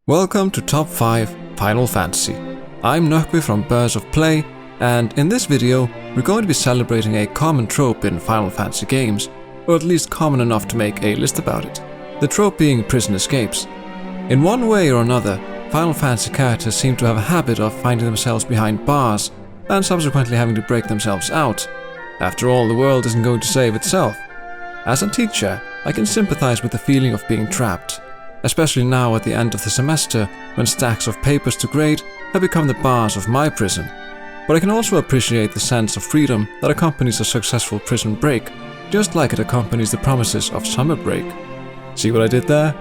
Welcome to Top 5 Final Fantasy. I'm Nökby from Birds of Play, and in this video we're going to be celebrating a common trope in Final Fantasy games, or at least common enough to make a list about it. The trope being prison escapes. In one way or another, Final Fantasy characters seem to have a habit of finding themselves behind bars, and subsequently having to break themselves out. After all, the world isn't going to save itself. As a teacher, I can sympathize with the feeling of being trapped, especially now at the end of the semester when stacks of papers to grade have become the bars of my prison. But I can also appreciate the sense of freedom that accompanies a successful prison break, just like it accompanies the promises of summer break. See what I did there?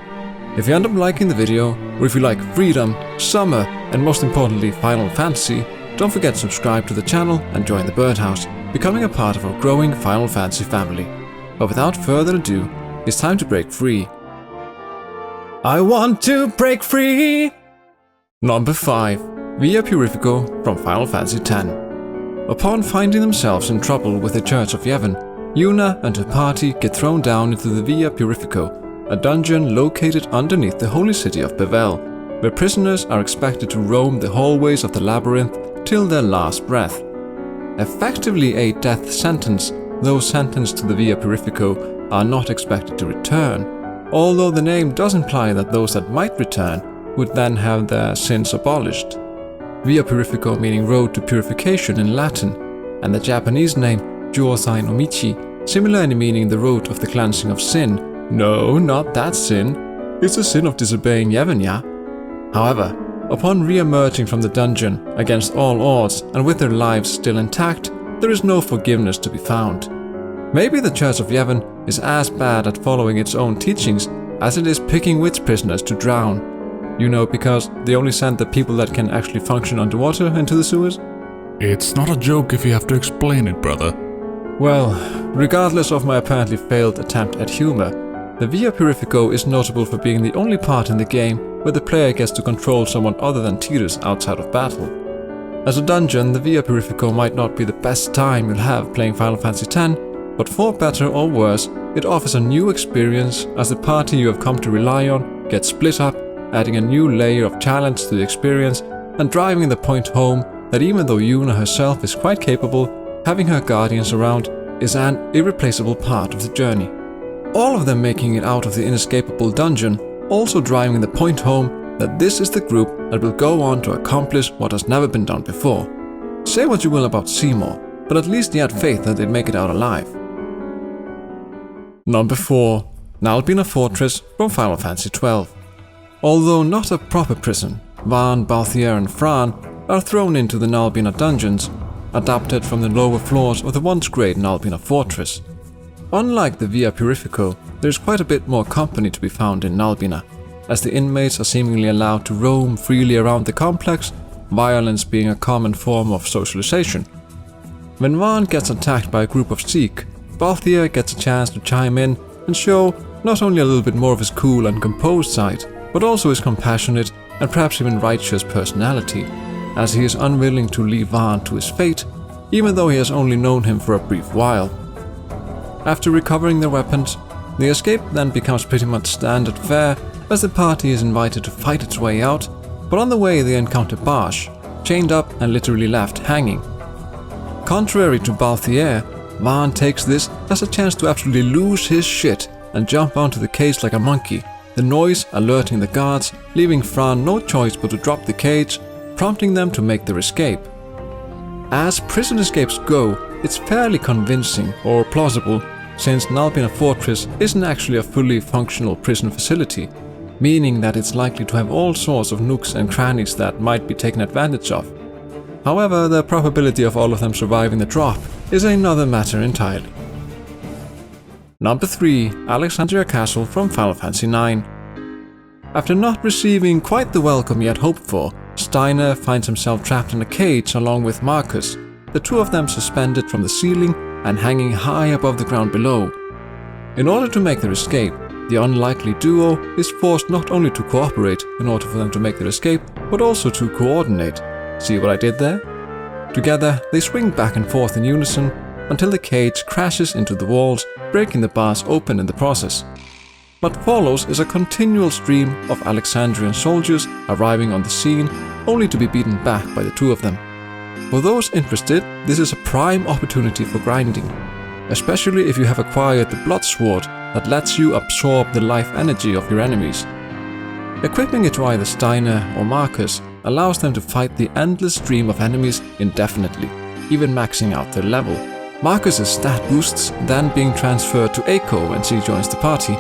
If you end up liking the video, or if you like freedom, summer, and most importantly Final Fantasy, don't forget to subscribe to the channel and join the Birdhouse, becoming a part of our growing Final Fantasy family. But without further ado, it's time to break free. I want to break free! Number 5. Via Purifico from Final Fantasy X. Upon finding themselves in trouble with the Church of Yevon, Yuna and her party get thrown down into the Via Purifico, a dungeon located underneath the holy city of Bevel, where prisoners are expected to roam the hallways of the labyrinth till their last breath. Effectively a death sentence, those sentenced to the Via Purifico are not expected to return, although the name does imply that those that might return would then have their sins abolished. Via Purifico meaning road to purification in Latin, and the Japanese name Jōsai no Michi, similarly meaning the road of the cleansing of sin. No, not that sin. It's the sin of disobeying Yevon, yeah? However, upon re-emerging from the dungeon against all odds and with their lives still intact, there is no forgiveness to be found. Maybe the Church of Yevon is as bad at following its own teachings as it is picking which prisoners to drown. You know, because they only send the people that can actually function underwater into the sewers? It's not a joke if you have to explain it, brother. Well, regardless of my apparently failed attempt at humor, the Via Purifico is notable for being the only part in the game where the player gets to control someone other than Tidus outside of battle. As a dungeon, the Via Purifico might not be the best time you'll have playing Final Fantasy X, but for better or worse, it offers a new experience as the party you have come to rely on gets split up, adding a new layer of challenge to the experience and driving the point home that even though Yuna herself is quite capable, having her guardians around is an irreplaceable part of the journey. All of them making it out of the inescapable dungeon, also driving the point home that this is the group that will go on to accomplish what has never been done before. Say what you will about Seymour, but at least he had faith that they'd make it out alive. Number 4. Nalbina Fortress from Final Fantasy XII. Although not a proper prison, Vaan, Balthier and Fran are thrown into the Nalbina dungeons, adapted from the lower floors of the once great Nalbina Fortress. Unlike the Via Purifico, there is quite a bit more company to be found in Nalbina, as the inmates are seemingly allowed to roam freely around the complex, violence being a common form of socialization. When Vaan gets attacked by a group of Sikh, Balthier gets a chance to chime in and show not only a little bit more of his cool and composed side, but also his compassionate and perhaps even righteous personality, as he is unwilling to leave Vaan to his fate, even though he has only known him for a brief while. After recovering their weapons, the escape then becomes pretty much standard fare as the party is invited to fight its way out, but on the way they encounter Basch, chained up and literally left hanging. Contrary to Balthier, Vaan takes this as a chance to absolutely lose his shit and jump onto the cage like a monkey, the noise alerting the guards, leaving Fran no choice but to drop the cage, prompting them to make their escape. As prison escapes go, it's fairly convincing or plausible, since Nalbina Fortress isn't actually a fully functional prison facility, meaning that it's likely to have all sorts of nooks and crannies that might be taken advantage of. However, the probability of all of them surviving the drop is another matter entirely. Number 3. Alexandria Castle from Final Fantasy IX. After not receiving quite the welcome he had hoped for, Steiner finds himself trapped in a cage along with Marcus, the two of them suspended from the ceiling and hanging high above the ground below. In order to make their escape, the unlikely duo is forced not only to cooperate in order for them to make their escape, but also to coordinate. See what I did there? Together, they swing back and forth in unison until the cage crashes into the walls, breaking the bars open in the process. What follows is a continual stream of Alexandrian soldiers arriving on the scene, only to be beaten back by the two of them. For those interested, this is a prime opportunity for grinding, especially if you have acquired the Blood Sword that lets you absorb the life energy of your enemies. Equipping it to either Steiner or Marcus allows them to fight the endless stream of enemies indefinitely, even maxing out their level. Marcus's stat boosts then being transferred to Eiko when she joins the party.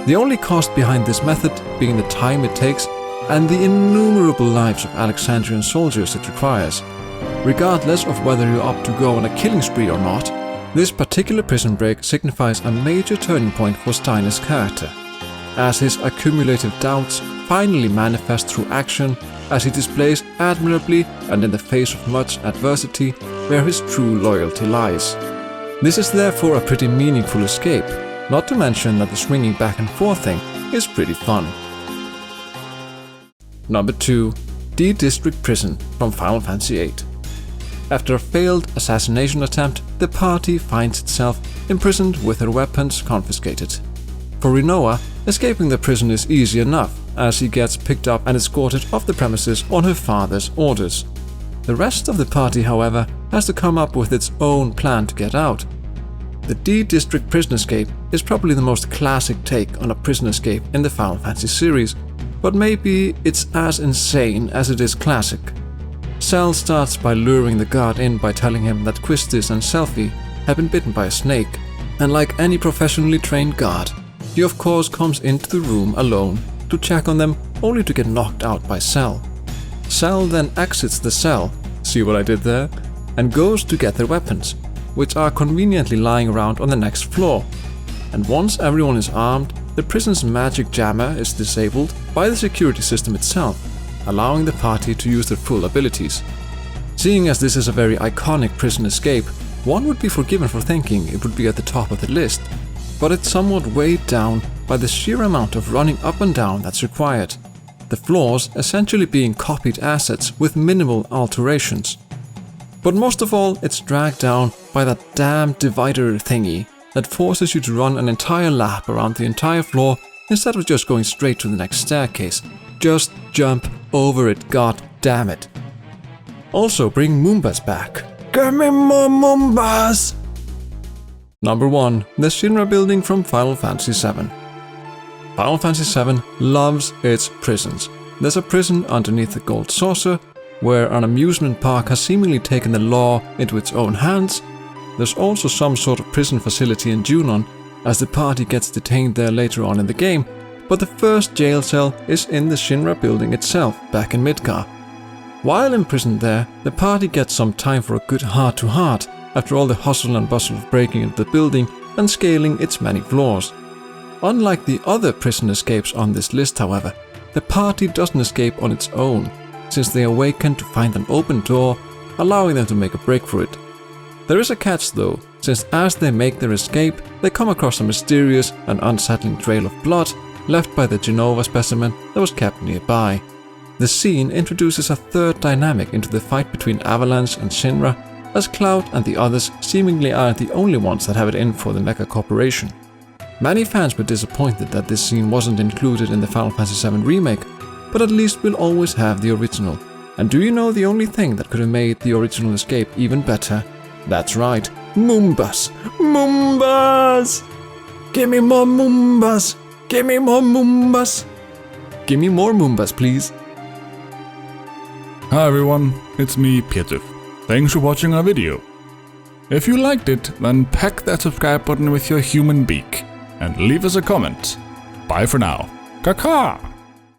The only cost behind this method being the time it takes and the innumerable lives of Alexandrian soldiers it requires. Regardless of whether you opt to go on a killing spree or not, this particular prison break signifies a major turning point for Steiner's character, as his accumulative doubts finally manifest through action as he displays admirably and in the face of much adversity where his true loyalty lies. This is therefore a pretty meaningful escape, not to mention that the swinging back and forth thing is pretty fun. Number 2. D District Prison from Final Fantasy VIII. After a failed assassination attempt, the party finds itself imprisoned with their weapons confiscated. For Rinoa, escaping the prison is easy enough, as he gets picked up and escorted off the premises on her father's orders. The rest of the party, however, has to come up with its own plan to get out. The D District prison escape is probably the most classic take on a prison escape in the Final Fantasy series, but maybe it's as insane as it is classic. Cell starts by luring the guard in by telling him that Quistis and Selphie have been bitten by a snake, and like any professionally trained guard, he of course comes into the room alone to check on them, only to get knocked out by Cell. Cell then exits the cell, see what I did there, and goes to get their weapons, which are conveniently lying around on the next floor. And once everyone is armed, the prison's magic jammer is disabled by the security system itself, allowing the party to use their full abilities. Seeing as this is a very iconic prison escape, one would be forgiven for thinking it would be at the top of the list, but it's somewhat weighed down by the sheer amount of running up and down that's required, the floors essentially being copied assets with minimal alterations. But most of all, it's dragged down by that damn divider thingy that forces you to run an entire lap around the entire floor instead of just going straight to the next staircase. Just jump over it, god damn it. Also bring Moombas back. Give me more Moombas! Number 1. The Shinra Building from Final Fantasy VII. Final Fantasy VII loves its prisons. There's a prison underneath the Gold Saucer, where an amusement park has seemingly taken the law into its own hands. There's also some sort of prison facility in Junon, as the party gets detained there later on in the game, but the first jail cell is in the Shinra Building itself, back in Midgar. While imprisoned there, the party gets some time for a good heart-to-heart after all the hustle and bustle of breaking into the building and scaling its many floors. Unlike the other prison escapes on this list, however, the party doesn't escape on its own, since they awaken to find an open door, allowing them to make a break for it. There is a catch though, since as they make their escape, they come across a mysterious and unsettling trail of blood left by the Genova specimen that was kept nearby. The scene introduces a third dynamic into the fight between Avalanche and Shinra, as Cloud and the others seemingly aren't the only ones that have it in for the Mecha Corporation. Many fans were disappointed that this scene wasn't included in the Final Fantasy VII Remake, but at least we'll always have the original. And do you know the only thing that could have made the original escape even better? That's right, Moombas! Moombas! Give me more Moombas! Give me more Moombas! Give me more Moombas, please! Hi everyone, it's me, Pietr. Thanks for watching our video. If you liked it, then peck that subscribe button with your human beak and leave us a comment. Bye for now. Kaka!